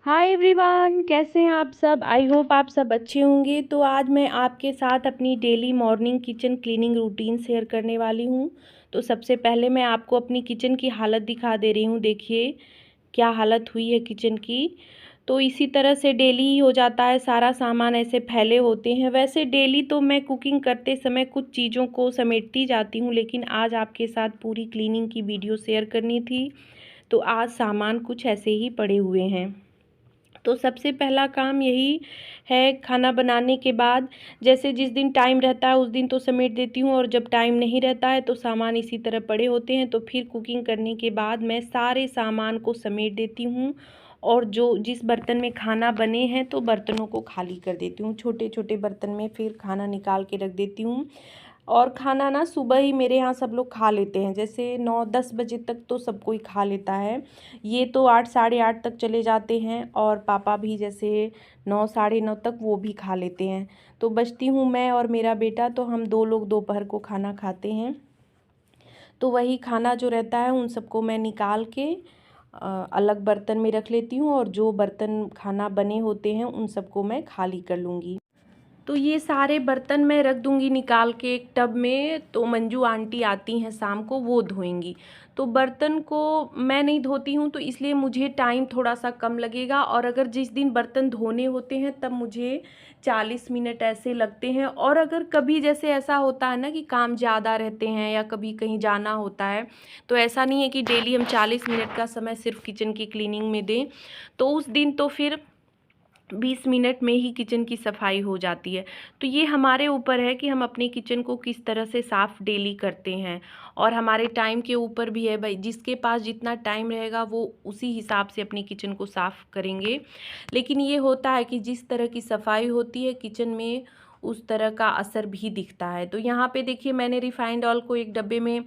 Hi everyone, कैसे हैं आप सब। आई होप आप सब अच्छे होंगे। तो आज मैं आपके साथ अपनी daily morning kitchen cleaning routine share करने वाली हूँ। तो सबसे पहले मैं आपको अपनी किचन की हालत दिखा दे रही हूँ। देखिए क्या हालत हुई है किचन की। तो इसी तरह से डेली ही हो जाता है, सारा सामान ऐसे फैले होते हैं। वैसे डेली तो मैं कुकिंग करते समय कुछ चीज़ों को समेटती जाती हूँ, लेकिन आज आपके साथ पूरी क्लीनिंग की वीडियो शेयर करनी थी। तो आज सामान कुछ ऐसे ही पड़े हुए हैं। तो सबसे पहला काम यही है, खाना बनाने के बाद जैसे जिस दिन टाइम रहता है उस दिन तो समेट देती हूँ, और जब टाइम नहीं रहता है तो सामान इसी तरह पड़े होते हैं। तो फिर कुकिंग करने के बाद मैं सारे सामान को समेट देती हूँ, और जो जिस बर्तन में खाना बने हैं तो बर्तनों को खाली कर देती हूँ। छोटे छोटे बर्तन में फिर खाना निकाल के रख देती हूँ। और खाना ना सुबह ही मेरे यहाँ सब लोग खा लेते हैं, जैसे 9-10 बजे तक तो सब कोई खा लेता है। ये तो 8 साढ़े 8 तक चले जाते हैं, और पापा भी जैसे 9 साढ़े 9 तक वो भी खा लेते हैं। तो बचती हूँ मैं और मेरा बेटा, तो हम 2 लोग दोपहर को खाना खाते हैं। तो वही खाना जो रहता है उन सबको मैं निकाल के अलग बर्तन में रख लेती हूँ, और जो बर्तन खाना बने होते हैं उन सबको मैं खाली कर लूँगी। तो ये सारे बर्तन मैं रख दूंगी निकाल के एक टब में। तो मंजू आंटी आती हैं शाम को, वो धोएंगी। तो बर्तन को मैं नहीं धोती हूँ, तो इसलिए मुझे टाइम थोड़ा सा कम लगेगा। और अगर जिस दिन बर्तन धोने होते हैं तब मुझे 40 मिनट ऐसे लगते हैं। और अगर कभी जैसे ऐसा होता है ना कि काम ज़्यादा रहते हैं या कभी कहीं जाना होता है, तो ऐसा नहीं है कि डेली हम 40 मिनट का समय सिर्फ किचन की क्लीनिंग में दें। तो उस दिन तो फिर 20 मिनट में ही किचन की सफाई हो जाती है। तो ये हमारे ऊपर है कि हम अपने किचन को किस तरह से साफ़ डेली करते हैं, और हमारे टाइम के ऊपर भी है भाई। जिसके पास जितना टाइम रहेगा वो उसी हिसाब से अपनी किचन को साफ़ करेंगे। लेकिन ये होता है कि जिस तरह की सफाई होती है किचन में, उस तरह का असर भी दिखता है। तो यहाँ पे देखिए मैंने रिफाइंड ऑयल को एक डब्बे में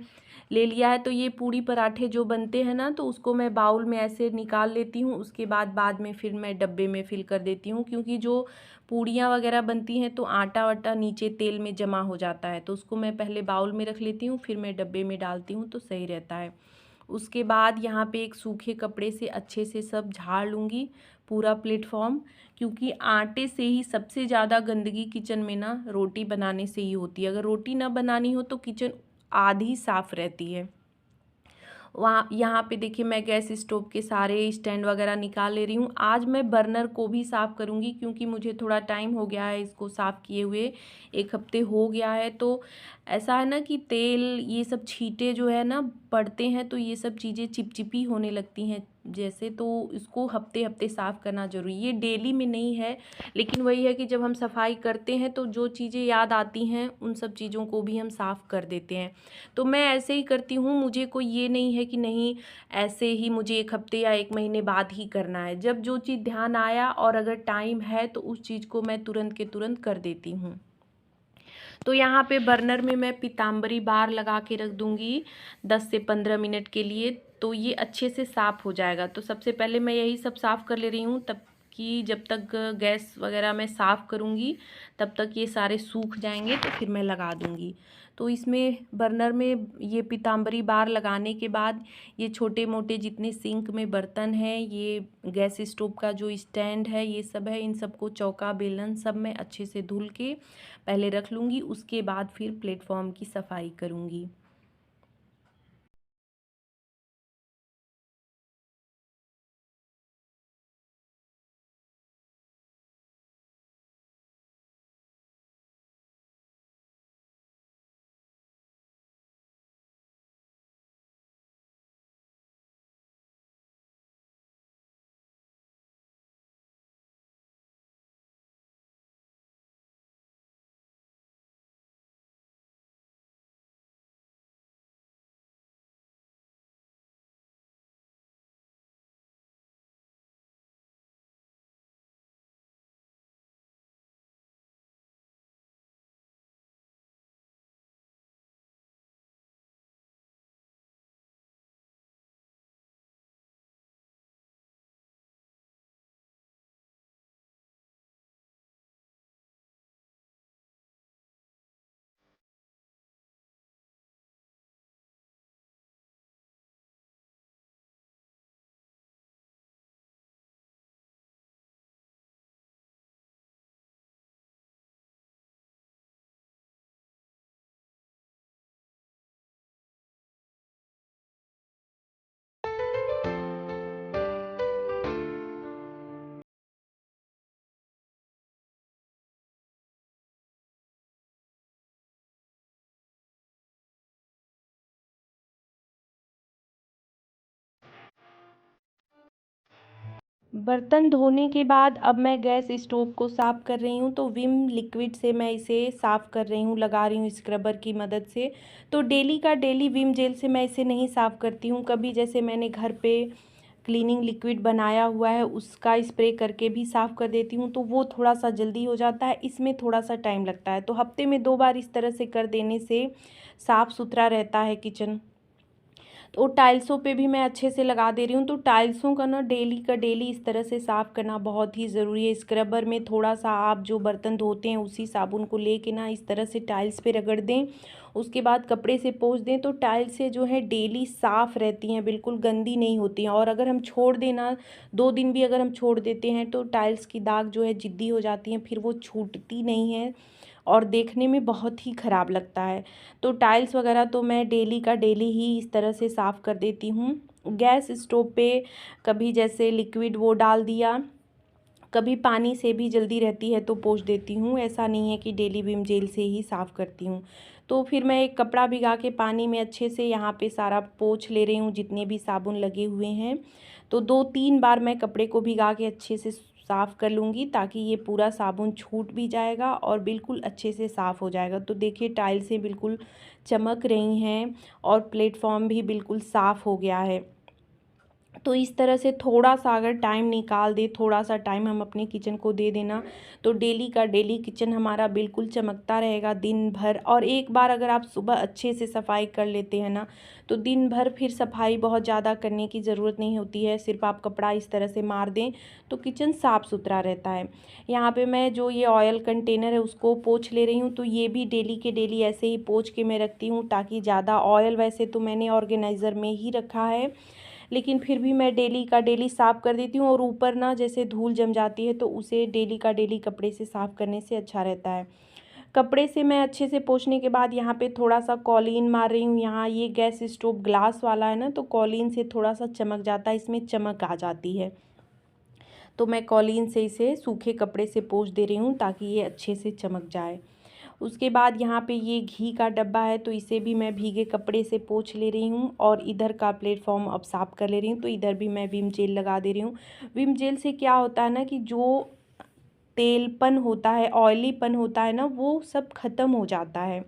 ले लिया है। तो ये पूड़ी पराठे जो बनते हैं ना, तो उसको मैं बाउल में ऐसे निकाल लेती हूँ। उसके बाद में फिर मैं डब्बे में फिल कर देती हूँ, क्योंकि जो पूड़ियाँ वगैरह बनती हैं तो आटा वाटा नीचे तेल में जमा हो जाता है। तो उसको मैं पहले बाउल में रख लेती हूँ, फिर मैं डब्बे में डालती हूँ, तो सही रहता है। उसके बाद यहाँ पे एक सूखे कपड़े से अच्छे से सब झाड़ लूँगी पूरा प्लेटफॉर्म, क्योंकि आटे से ही सबसे ज़्यादा गंदगी किचन में ना रोटी बनाने से ही होती है। अगर रोटी ना बनानी हो तो किचन आधी साफ़ रहती है। वहाँ यहाँ पे देखिए मैं गैस स्टोव के सारे स्टैंड वगैरह निकाल ले रही हूँ। आज मैं बर्नर को भी साफ़ करूँगी, क्योंकि मुझे थोड़ा टाइम हो गया है इसको साफ़ किए हुए, 1 हफ्ते हो गया है। तो ऐसा है ना कि तेल ये सब छींटे जो है ना पड़ते हैं, तो ये सब चीज़ें चिपचिपी होने लगती हैं जैसे। तो इसको हफ्ते हफ्ते साफ़ करना ज़रूरी, ये डेली में नहीं है। लेकिन वही है कि जब हम सफाई करते हैं तो जो चीज़ें याद आती हैं उन सब चीज़ों को भी हम साफ़ कर देते हैं। तो मैं ऐसे ही करती हूँ। मुझे कोई ये नहीं है कि नहीं ऐसे ही मुझे 1 हफ्ते या 1 महीने बाद ही करना है। जब जो चीज़ ध्यान आया और अगर टाइम है तो उस चीज़ को मैं तुरंत के तुरंत कर देती हूँ। तो यहाँ पे बर्नर में मैं पीताम्बरी बार लगा के रख दूँगी 10 से 15 मिनट के लिए। तो ये अच्छे से साफ़ हो जाएगा। तो सबसे पहले मैं यही सब साफ़ कर ले रही हूँ, तब कि जब तक गैस वगैरह मैं साफ़ करूँगी तब तक ये सारे सूख जाएंगे, तो फिर मैं लगा दूँगी। तो इसमें बर्नर में ये पीताम्बरी बार लगाने के बाद ये छोटे मोटे जितने सिंक में बर्तन हैं, ये गैस स्टोव का जो स्टैंड है, ये सब है, इन सबको चौका बेलन सब मैं अच्छे से धुल के पहले रख लूँगी। उसके बाद फिर प्लेटफॉर्म की सफाई करूँगी। बर्तन धोने के बाद अब मैं गैस स्टोव को साफ़ कर रही हूँ। तो विम लिक्विड से मैं इसे साफ़ कर रही हूँ, लगा रही हूँ स्क्रबर की मदद से। तो डेली का डेली विम जेल से मैं इसे नहीं साफ़ करती हूँ। कभी जैसे मैंने घर पे क्लीनिंग लिक्विड बनाया हुआ है उसका स्प्रे करके भी साफ़ कर देती हूँ, तो वो थोड़ा सा जल्दी हो जाता है। इसमें थोड़ा सा टाइम लगता है। तो हफ्ते में 2 बार इस तरह से कर देने से साफ़ सुथरा रहता है किचन। तो टाइल्सों पे भी मैं अच्छे से लगा दे रही हूँ। तो टाइल्सों का ना डेली का डेली इस तरह से साफ़ करना बहुत ही ज़रूरी है। स्क्रबर में थोड़ा सा आप जो बर्तन धोते हैं उसी साबुन को लेके ना इस तरह से टाइल्स पे रगड़ दें, उसके बाद कपड़े से पोंछ दें, तो टाइल्स से जो है डेली साफ़ रहती हैं, बिल्कुल गंदी नहीं होती हैं। और अगर हम छोड़ दें ना, 2 दिन भी अगर हम छोड़ देते हैं तो टाइल्स की दाग जो है ज़िद्दी हो जाती हैं, फिर वो छूटती नहीं है और देखने में बहुत ही ख़राब लगता है। तो टाइल्स वगैरह तो मैं डेली का डेली ही इस तरह से साफ़ कर देती हूँ। गैस स्टोव पे कभी जैसे लिक्विड वो डाल दिया, कभी पानी से भी जल्दी रहती है तो पोंछ देती हूँ। ऐसा नहीं है कि डेली विम जेल से ही साफ़ करती हूँ। तो फिर मैं एक कपड़ा भिगा के पानी में अच्छे से यहाँ पे सारा पोंछ ले रही हूँ जितने भी साबुन लगे हुए हैं। तो 2-3 बार मैं कपड़े को भिगा के अच्छे से साफ़ कर लूँगी, ताकि ये पूरा साबुन छूट भी जाएगा और बिल्कुल अच्छे से साफ़ हो जाएगा। तो देखिए टाइल्सें बिल्कुल चमक रही हैं और प्लेटफॉर्म भी बिल्कुल साफ़ हो गया है। तो इस तरह से थोड़ा सा अगर टाइम निकाल दे, थोड़ा सा टाइम हम अपने किचन को दे देना, तो डेली का डेली किचन हमारा बिल्कुल चमकता रहेगा दिन भर। और एक बार अगर आप सुबह अच्छे से सफाई कर लेते हैं ना, तो दिन भर फिर सफाई बहुत ज़्यादा करने की ज़रूरत नहीं होती है। सिर्फ आप कपड़ा इस तरह से मार दें तो किचन साफ़ सुथरा रहता है। यहाँ पे मैं जो ये ऑयल कंटेनर है उसको पोंछ ले रही हूँ। तो ये भी डेली के डेली ऐसे ही पोंछ के मैं रखती हूँ, ताकि ज़्यादा ऑयल वैसे तो मैंने ऑर्गेनाइज़र में ही रखा है, लेकिन फिर भी मैं डेली का डेली साफ़ कर देती हूँ। और ऊपर ना जैसे धूल जम जाती है तो उसे डेली का डेली कपड़े से साफ़ करने से अच्छा रहता है। कपड़े से मैं अच्छे से पोंछने के बाद यहाँ पे थोड़ा सा कॉलीन मार रही हूँ। यहाँ ये गैस स्टोव ग्लास वाला है ना, तो कॉलीन से थोड़ा सा चमक जाता है, इसमें चमक आ जाती है। तो मैं कॉलीन से इसे सूखे कपड़े से पोंछ दे रही हूँ ताकि ये अच्छे से चमक जाए। उसके बाद यहाँ पे ये घी का डब्बा है, तो इसे भी मैं भीगे कपड़े से पोंछ ले रही हूँ। और इधर का प्लेटफॉर्म अब साफ़ कर ले रही हूँ। तो इधर भी मैं विम जेल लगा दे रही हूँ। विम जेल से क्या होता है ना कि जो तेलपन होता है, ऑयलीपन होता है ना, वो सब ख़त्म हो जाता है।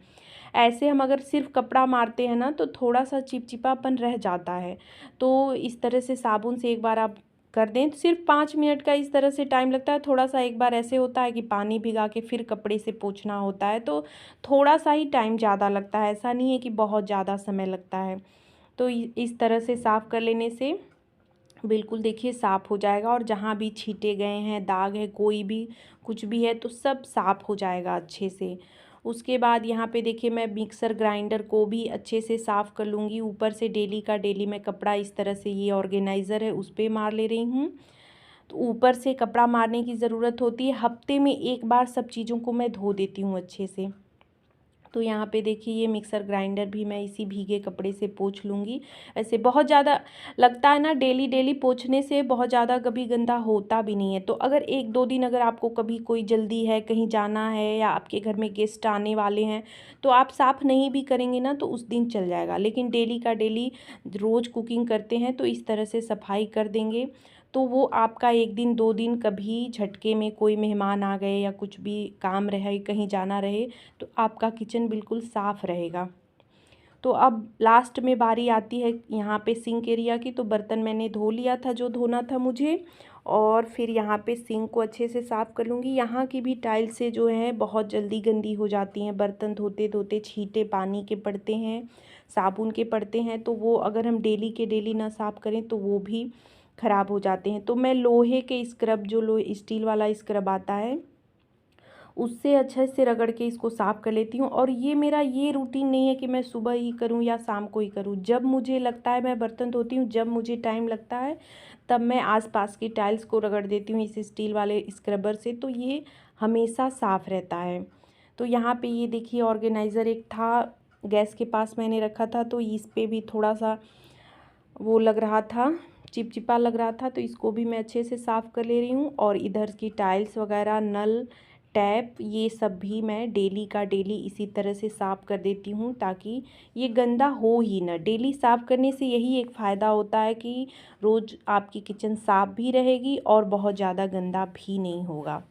ऐसे हम अगर सिर्फ कपड़ा मारते हैं ना तो थोड़ा सा चिपचिपापन रह जाता है। तो इस तरह से साबुन से एक बार आप कर दें, तो सिर्फ 5 मिनट का इस तरह से टाइम लगता है। थोड़ा सा एक बार ऐसे होता है कि पानी भिगा के फिर कपड़े से पोंछना होता है, तो थोड़ा सा ही टाइम ज़्यादा लगता है, ऐसा नहीं है कि बहुत ज़्यादा समय लगता है। तो इस तरह से साफ़ कर लेने से बिल्कुल देखिए साफ़ हो जाएगा। और जहाँ भी छींटे गए हैं, दाग है, कोई भी कुछ भी है, तो सब साफ़ हो जाएगा अच्छे से। उसके बाद यहाँ पे देखिए मैं मिक्सर ग्राइंडर को भी अच्छे से साफ़ कर लूँगी। ऊपर से डेली का डेली मैं कपड़ा इस तरह से, ये ऑर्गेनाइज़र है उस पे मार ले रही हूँ। तो ऊपर से कपड़ा मारने की ज़रूरत होती है। हफ्ते में एक बार सब चीज़ों को मैं धो देती हूँ अच्छे से। तो यहाँ पे देखिए ये मिक्सर ग्राइंडर भी मैं इसी भीगे कपड़े से पोंछ लूँगी। वैसे बहुत ज़्यादा लगता है ना, डेली डेली पोंछने से बहुत ज़्यादा कभी गंदा होता भी नहीं है। तो अगर 1-2 दिन अगर आपको कभी कोई जल्दी है, कहीं जाना है या आपके घर में गेस्ट आने वाले हैं, तो आप साफ़ नहीं भी करेंगे ना तो उस दिन चल जाएगा। लेकिन डेली का डेली रोज़ कुकिंग करते हैं तो इस तरह से सफाई कर देंगे, तो वो आपका 1 दिन 2 दिन कभी झटके में कोई मेहमान आ गए या कुछ भी काम रहे, कहीं जाना रहे, तो आपका किचन बिल्कुल साफ़ रहेगा। तो अब लास्ट में बारी आती है यहाँ पे सिंक एरिया की। तो बर्तन मैंने धो लिया था जो धोना था मुझे, और फिर यहाँ पे सिंक को अच्छे से साफ़ कर लूँगी। यहाँ की भी टाइल्स से जो है बहुत जल्दी गंदी हो जाती हैं। बर्तन धोते धोते छींटे पानी के पड़ते हैं, साबुन के पड़ते हैं, तो वो अगर हम डेली के डेली ना साफ़ करें तो वो भी ख़राब हो जाते हैं। तो मैं लोहे के स्क्रब, जो स्टील वाला स्क्रब आता है, उससे अच्छे से रगड़ के इसको साफ़ कर लेती हूँ। और ये मेरा ये रूटीन नहीं है कि मैं सुबह ही करूँ या शाम को ही करूँ। जब मुझे लगता है मैं बर्तन धोती हूँ, जब मुझे टाइम लगता है, तब मैं आसपास की टाइल्स को रगड़ देती हूँ इस स्टील वाले स्क्रबर से, तो ये हमेशा साफ़ रहता है। तो यहाँ पे ये देखिए ऑर्गेनाइज़र एक था, गैस के पास मैंने रखा था, तो इस पे भी थोड़ा सा वो लग रहा था, चिपचिपा लग रहा था, तो इसको भी मैं अच्छे से साफ़ कर ले रही हूँ। और इधर की टाइल्स वगैरह, नल, टैप, ये सब भी मैं डेली का डेली इसी तरह से साफ़ कर देती हूँ, ताकि ये गंदा हो ही ना। डेली साफ़ करने से यही एक फ़ायदा होता है कि रोज़ आपकी किचन साफ़ भी रहेगी और बहुत ज़्यादा गंदा भी नहीं होगा।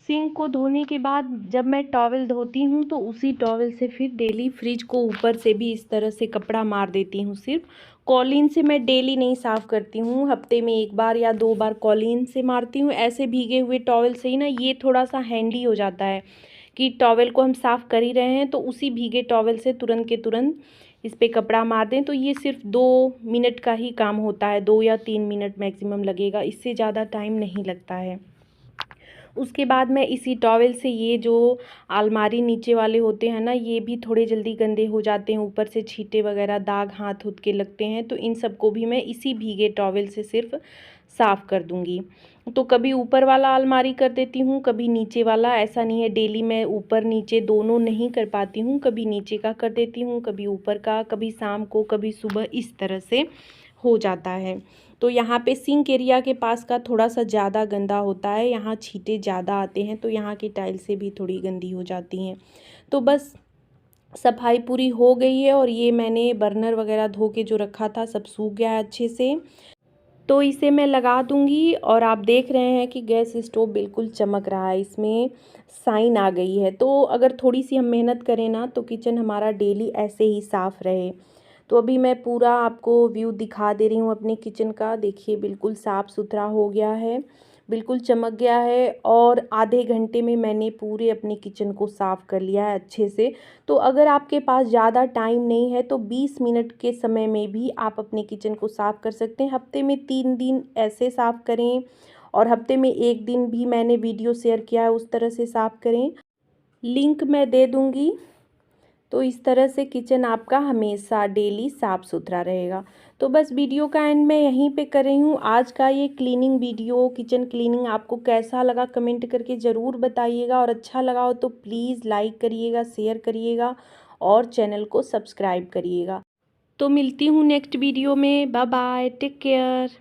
सिंक को धोने के बाद जब मैं टॉवल धोती हूँ तो उसी टॉवल से फिर डेली फ्रिज को ऊपर से भी इस तरह से कपड़ा मार देती हूँ। सिर्फ कॉलीन से मैं डेली नहीं साफ़ करती हूँ, हफ्ते में 1 बार या 2 बार कॉलीन से मारती हूँ। ऐसे भीगे हुए टॉवल से ही ना ये थोड़ा सा हैंडी हो जाता है कि टॉवल को हम साफ़ कर ही रहे हैं तो उसी भीगे टॉवल से तुरंत के तुरंत इस पे कपड़ा मार दें, तो ये सिर्फ 2 मिनट का ही काम होता है, 2 या 3 मिनट मैक्सिमम लगेगा, इससे ज़्यादा टाइम नहीं लगता है। उसके बाद मैं इसी टॉवल से ये जो अलमारी नीचे वाले होते हैं ना, ये भी थोड़े जल्दी गंदे हो जाते हैं, ऊपर से छींटे वगैरह दाग हाथ हुथ के लगते हैं, तो इन सबको भी मैं इसी भीगे टॉवल से सिर्फ साफ़ कर दूँगी। तो कभी ऊपर वाला अलमारी कर देती हूँ, कभी नीचे वाला। ऐसा नहीं है डेली मैं ऊपर नीचे दोनों नहीं कर पाती हूँ, कभी नीचे का कर देती हूँ, कभी ऊपर का, कभी शाम को, कभी सुबह, इस तरह से हो जाता है। तो यहाँ पे सिंक एरिया के पास का थोड़ा सा ज़्यादा गंदा होता है, यहाँ छींटे ज़्यादा आते हैं, तो यहाँ की टाइल्सें भी थोड़ी गंदी हो जाती हैं। तो बस सफाई पूरी हो गई है और ये मैंने बर्नर वगैरह धो के जो रखा था सब सूख गया है अच्छे से। तो इसे मैं लगा दूँगी और आप देख रहे हैं कि गैस स्टोव बिल्कुल चमक रहा है, इसमें शाइन आ गई है। तो अगर थोड़ी-सी हम मेहनत करें ना तो किचन हमारा डेली ऐसे ही साफ़ रहे। तो अभी मैं पूरा आपको व्यू दिखा दे रही हूँ अपने किचन का। देखिए बिल्कुल साफ़-सुथरा हो गया है, बिल्कुल चमक गया है और आधे घंटे में मैंने पूरे अपने किचन को साफ़ कर लिया है अच्छे से। तो अगर आपके पास ज़्यादा टाइम नहीं है तो 20 मिनट के समय में भी आप अपने किचन को साफ़ कर सकते हैं। हफ्ते में 3 दिन ऐसे साफ़ करें और हफ्ते में 1 दिन भी मैंने वीडियो शेयर किया है, उस तरह से साफ़ करें। लिंक मैं दे दूँगी। तो इस तरह से किचन आपका हमेशा डेली साफ़ सुथरा रहेगा। तो बस वीडियो का एंड मैं यहीं पे कर रही हूँ। आज का ये क्लीनिंग वीडियो, किचन क्लीनिंग आपको कैसा लगा कमेंट करके ज़रूर बताइएगा, और अच्छा लगा हो तो प्लीज़ लाइक करिएगा, शेयर करिएगा और चैनल को सब्सक्राइब करिएगा। तो मिलती हूँ नेक्स्ट वीडियो में। Bye bye, take care.